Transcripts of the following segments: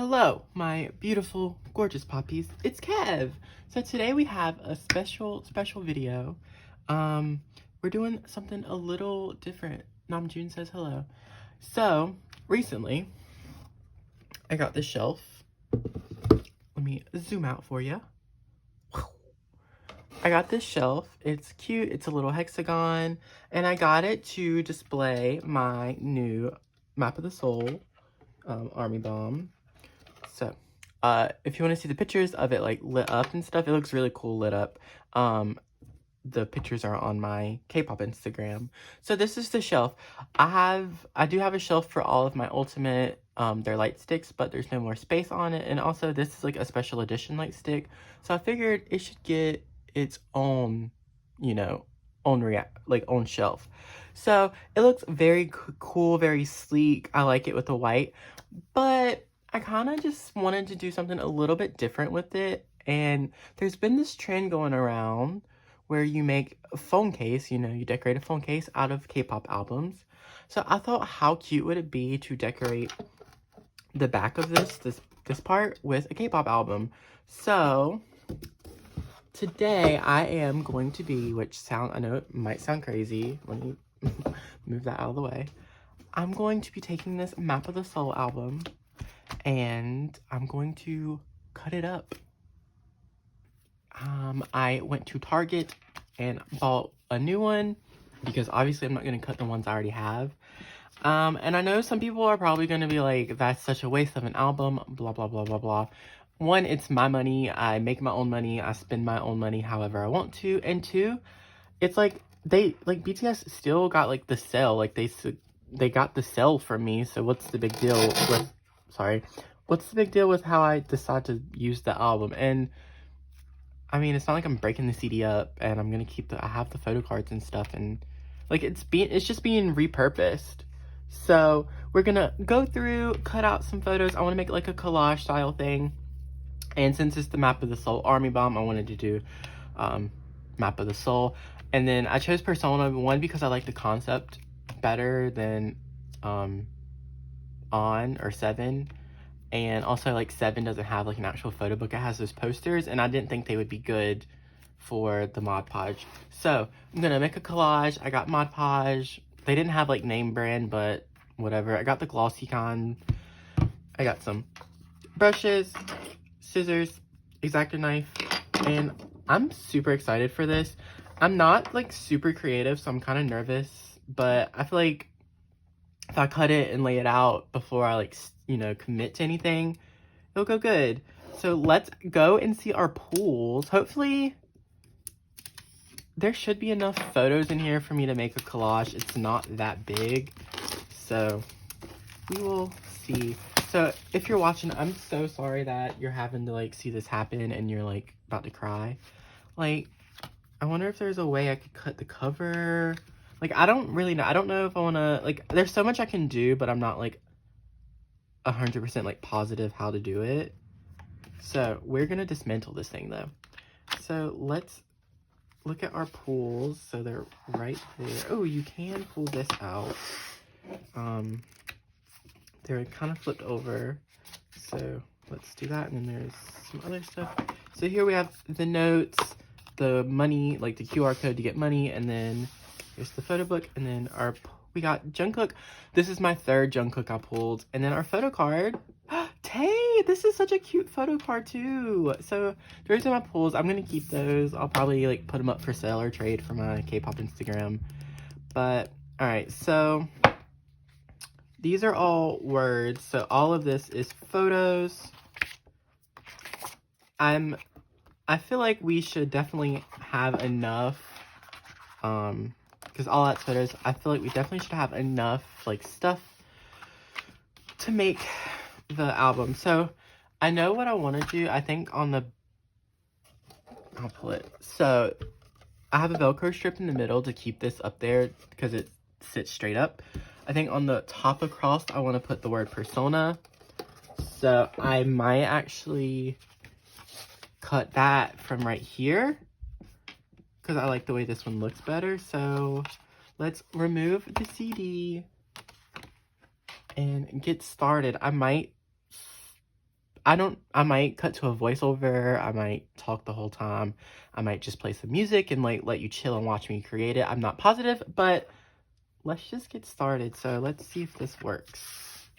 Hello, my beautiful, gorgeous poppies. It's Kev. So today we have a special video. We're doing something a little different. Namjoon says hello. So, recently, I got this shelf. Let me zoom out for you. I got this shelf. It's cute. It's a little hexagon. And I got it to display my new Map of the Soul Army Bomb. So, if you want to see the pictures of it like lit up and stuff, it looks really cool lit up. The pictures are on my K-pop Instagram. So this is the shelf. I do have a shelf for all of my ultimate, they're light sticks, but there's no more space on it. And also this is like a special edition light stick. So I figured it should get its own, own shelf. So it looks very cool, very sleek. I like it with the white, but I kind of just wanted to do something a little bit different with it. And there's been this trend going around where you make a phone case, you decorate a phone case out of K-pop albums. So I thought, how cute would it be to decorate the back of this part with a K-pop album? So today I am going to be, I know it might sound crazy. Let me move that out of the way. I'm going to be taking this Map of the Soul album and I'm going to cut it up. I went to Target and bought a new one because obviously I'm not going to cut the ones I already have. And I know some people are probably going to be like, that's such a waste of an album, blah, blah, blah, blah, blah. One, it's my money. I make my own money. I spend my own money however I want to. And two, it's like, BTS still got like the sale. Like they got the sale from me. So what's the big deal with, what's the big deal with how I decide to use the album? And I mean, it's not like I'm breaking the CD up and I'm gonna keep I have the photo cards and stuff, and like it's just being repurposed. So we're gonna go through, cut out some photos. I want to make like a collage style thing, and since it's the Map of the Soul Army Bomb, I wanted to do Map of the Soul. And then I chose Persona 1 because I like the concept better than On or 7. And also, like, 7 doesn't have, like, an actual photo book. It has those posters, and I didn't think they would be good for the Mod Podge. So, I'm gonna make a collage. I got Mod Podge. They didn't have, like, name brand, but whatever. I got the glossy con. I got some brushes, scissors, X-Acto knife, and I'm super excited for this. I'm not, like, super creative, so I'm kind of nervous, but I feel like if I cut it and lay it out before I, like, commit to anything, it'll go good. So let's go and see our pools. Hopefully there should be enough photos in here for me to make a collage. It's not that big, so we will see. So if you're watching, I'm so sorry that you're having to like see this happen and you're like about to cry. Like, I wonder if there's a way I could cut the cover. Like, I don't really know. I don't know if I want to, like, there's so much I can do, but I'm not like 100% like positive how to do it. So we're gonna dismantle this thing though. So let's look at our pools. So they're right there. Oh, you can pull this out. They're kind of flipped over. So let's do that. And then there's some other stuff. So here we have the notes, the money, like the QR code to get money, and then here's the photo book, and then we got Jungkook. This is my third Jungkook I pulled. And then our photo card. Tay, this is such a cute photo card too. So those are my pulls. I'm going to keep those. I'll probably like put them up for sale or trade for my K-pop Instagram. But all right, so these are all words. So all of this is photos. I feel like we should definitely have enough, because all that's photos. I feel like we definitely should have enough like stuff to make the album. So I know what I want to do. I think on the, I'll pull it. So I have a Velcro strip in the middle to keep this up there because it sits straight up. I think on the top across, I want to put the word Persona. So I might actually cut that from right here because I like the way this one looks better. So let's remove the CD and get started. I might I might cut to a voiceover, I might talk the whole time, I might just play some music and like let you chill and watch me create it. I'm not positive, but let's just get started. So let's see if this works.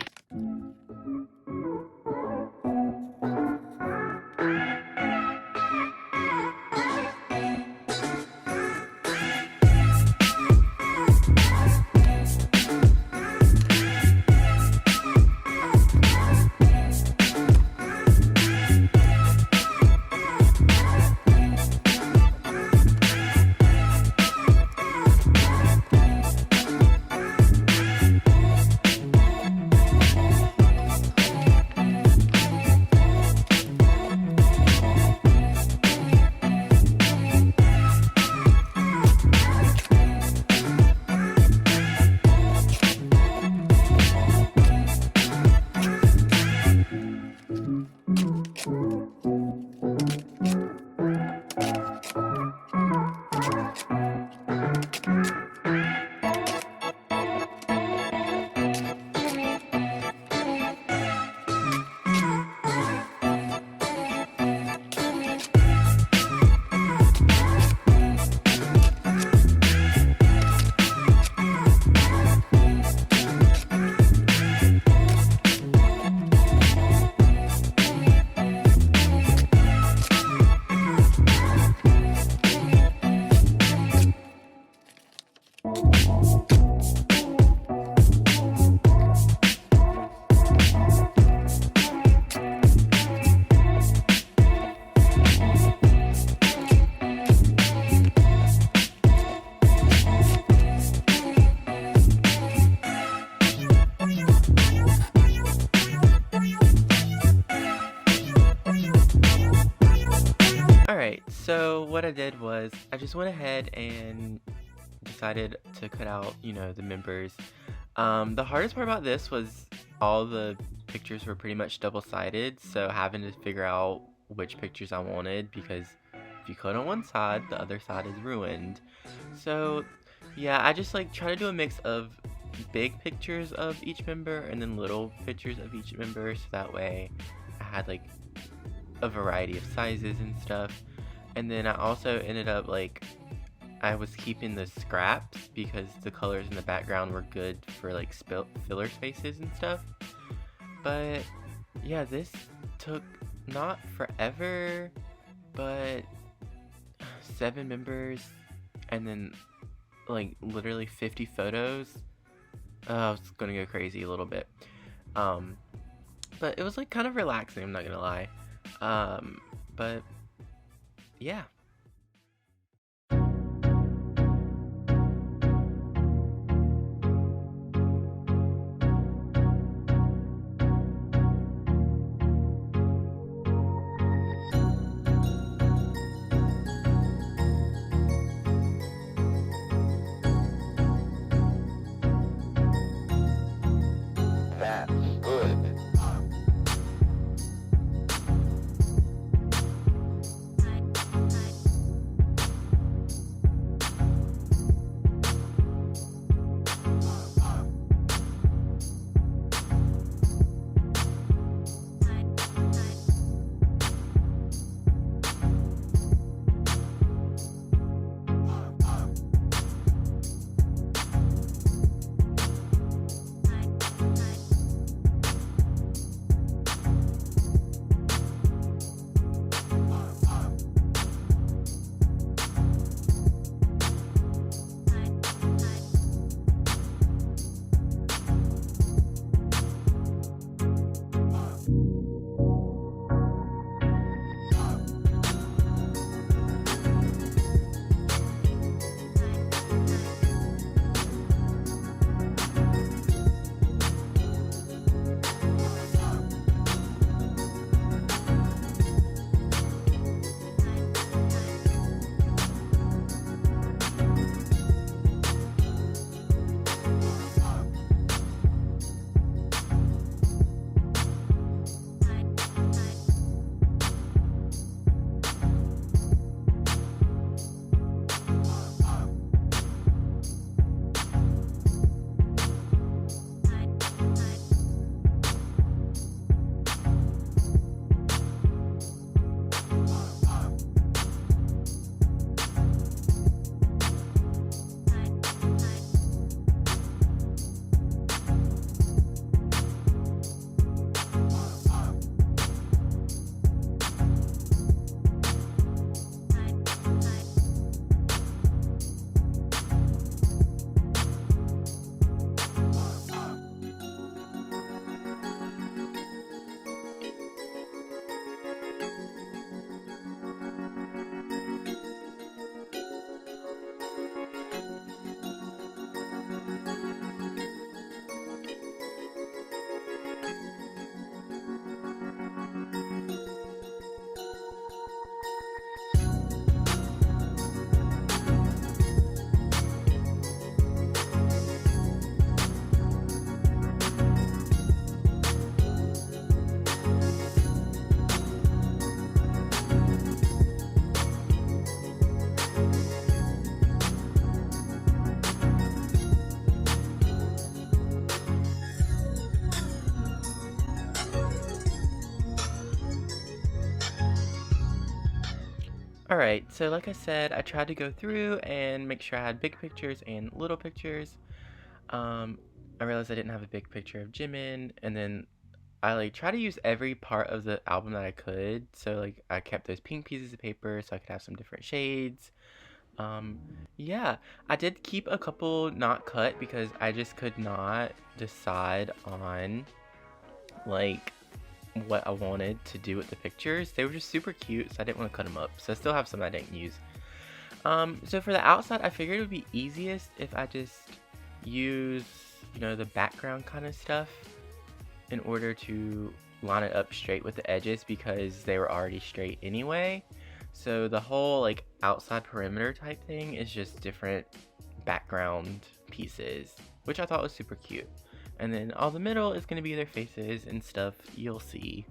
Alright, so what I did was I just went ahead and decided to cut out, the members. The hardest part about this was all the pictures were pretty much double-sided, so having to figure out which pictures I wanted, because if you cut on one side, the other side is ruined. So yeah, I just try to do a mix of big pictures of each member and then little pictures of each member, so that way I had a variety of sizes and stuff. And then I also ended up I was keeping the scraps because the colors in the background were good for filler spaces and stuff. But yeah, this took not forever, but 7 members and then literally 50 photos. I was gonna go crazy a little bit. But it was kind of relaxing, I'm not gonna lie. But yeah. Alright, so like I said, I tried to go through and make sure I had big pictures and little pictures. I realized I didn't have a big picture of Jimin, and then I like try to use every part of the album that I could. So like I kept those pink pieces of paper so I could have some different shades. Um, yeah, I did keep a couple not cut because I just could not decide on like what I wanted to do with the pictures. They were just super cute, so I didn't want to cut them up. So I still have some I didn't use. So for the outside, I figured it would be easiest if I just use, the background kind of stuff in order to line it up straight with the edges because they were already straight anyway. So the whole like outside perimeter type thing is just different background pieces, which I thought was super cute. And then all the middle is going to be their faces and stuff you'll see.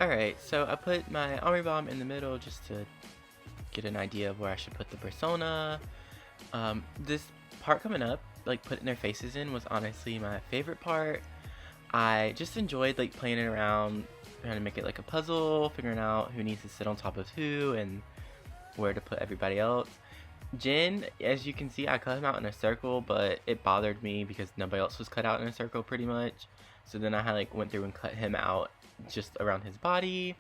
Alright, so I put my Army Bomb in the middle just to get an idea of where I should put the persona. This part coming up, like putting their faces in, was honestly my favorite part. I just enjoyed like playing it around, trying to make it like a puzzle, figuring out who needs to sit on top of who and where to put everybody else. Jin, as you can see, I cut him out in a circle, but it bothered me because nobody else was cut out in a circle pretty much. So then I like went through and cut him out just around his body.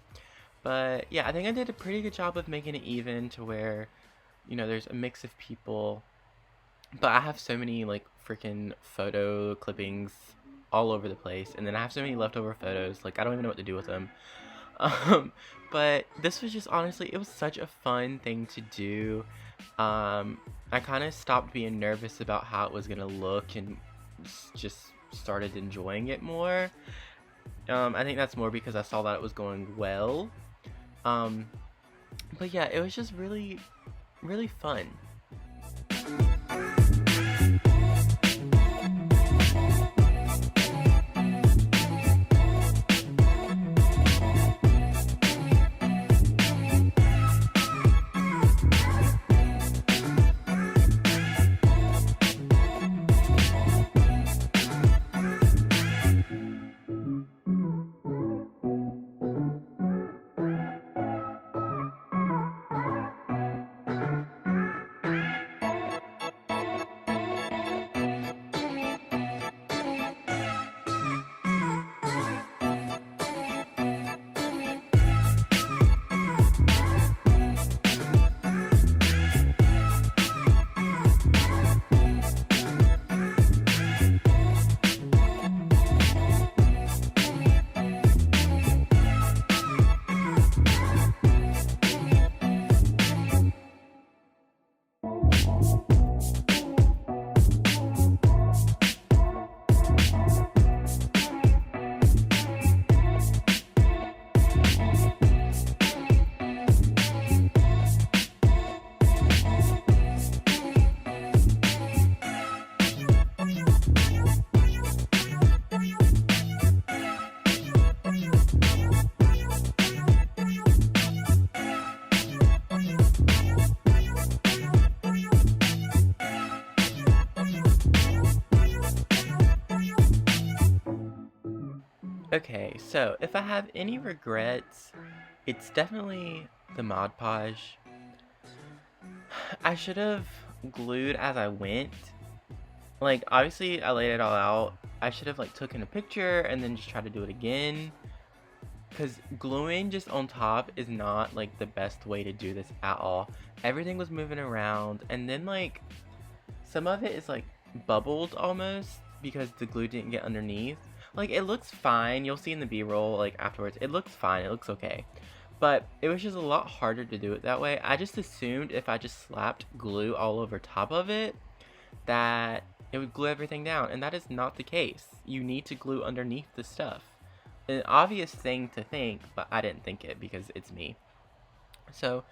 But yeah, I think I did a pretty good job of making it even to where, there's a mix of people. But I have so many like freaking photo clippings all over the place, and then I have so many leftover photos, like I don't even know what to do with them. But this was just honestly, it was such a fun thing to do. I kind of stopped being nervous about how it was gonna look and just started enjoying it more. I think that's more because I saw that it was going well. But yeah, it was just really, really fun. Okay, so if I have any regrets, it's definitely the Mod Podge. I should have glued as I went. Like, obviously, I laid it all out. I should have, like, taken a picture and then just tried to do it again. Because gluing just on top is not, like, the best way to do this at all. Everything was moving around. And then, like, some of it is, like, bubbled almost because the glue didn't get underneath. Like, it looks fine. You'll see in the B-roll, like, afterwards. It looks fine. It looks okay. But it was just a lot harder to do it that way. I just assumed if I just slapped glue all over top of it, that it would glue everything down. And that is not the case. You need to glue underneath the stuff. An obvious thing to think, but I didn't think it because it's me. So,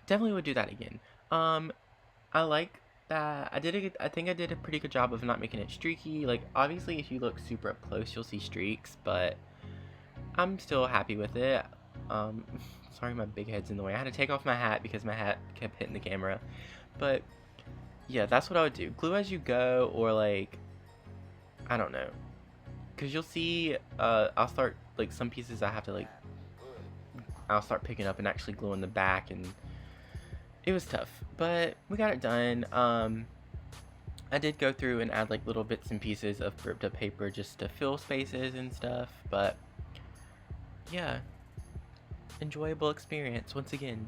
definitely would do that again. I like that I think I did a pretty good job of not making it streaky. Like, obviously, if you look super up close, you'll see streaks, but I'm still happy with it. Sorry, my big head's in the way. I had to take off my hat because my hat kept hitting the camera. But yeah, that's what I would do. Glue as you go, or like, I don't know, because you'll see. I'll start, like, some pieces I have to, like, I'll start picking up and actually glue in the back, and it was tough, but we got it done. I did go through and add, like, little bits and pieces of ripped up paper just to fill spaces and stuff, but yeah, enjoyable experience once again.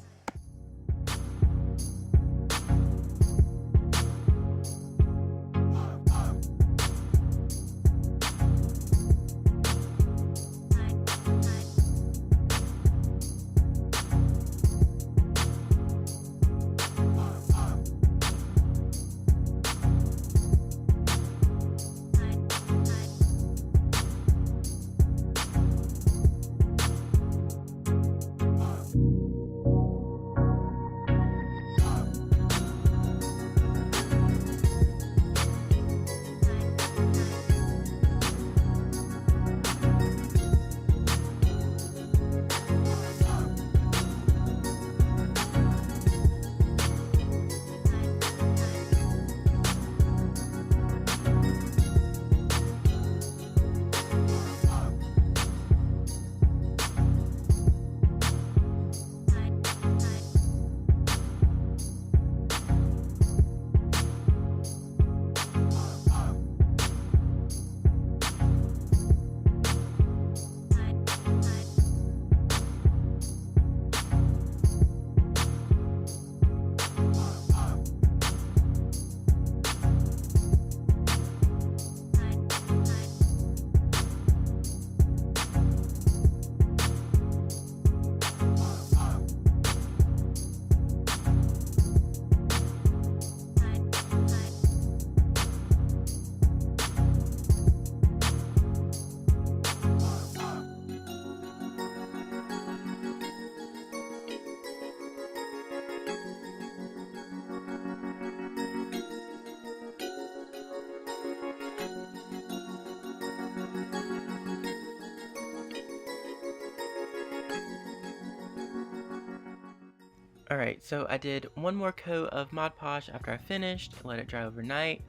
Alright, so I did one more coat of Mod Podge after I finished, let it dry overnight.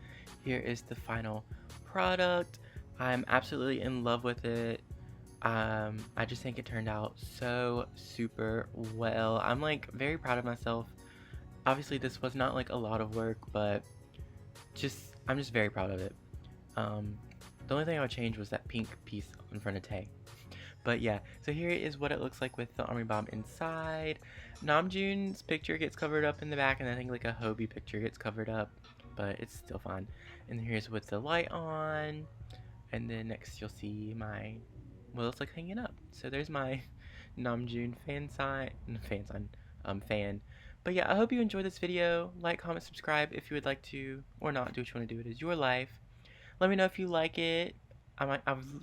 Here is the final product. I'm absolutely in love with it. I just think it turned out so super well. I'm, like, very proud of myself. Obviously this was not, like, a lot of work, but I'm just very proud of it. The only thing I would change was that pink piece in front of Tay. But yeah, so here is what it looks like with the army bomb inside. Namjoon's picture gets covered up in the back, and I think, like, a Hobie picture gets covered up, but it's still fine. And here's with the light on, and then next you'll see my, well, it's, like, hanging up. So there's my Namjoon fan. But yeah, I hope you enjoyed this video. Like, comment, subscribe if you would like to, or not. Do what you want to do. It is your life. Let me know if you like it. I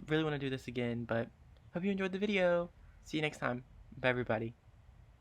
really want to do this again, but hope you enjoyed the video. See you next time. Bye, everybody.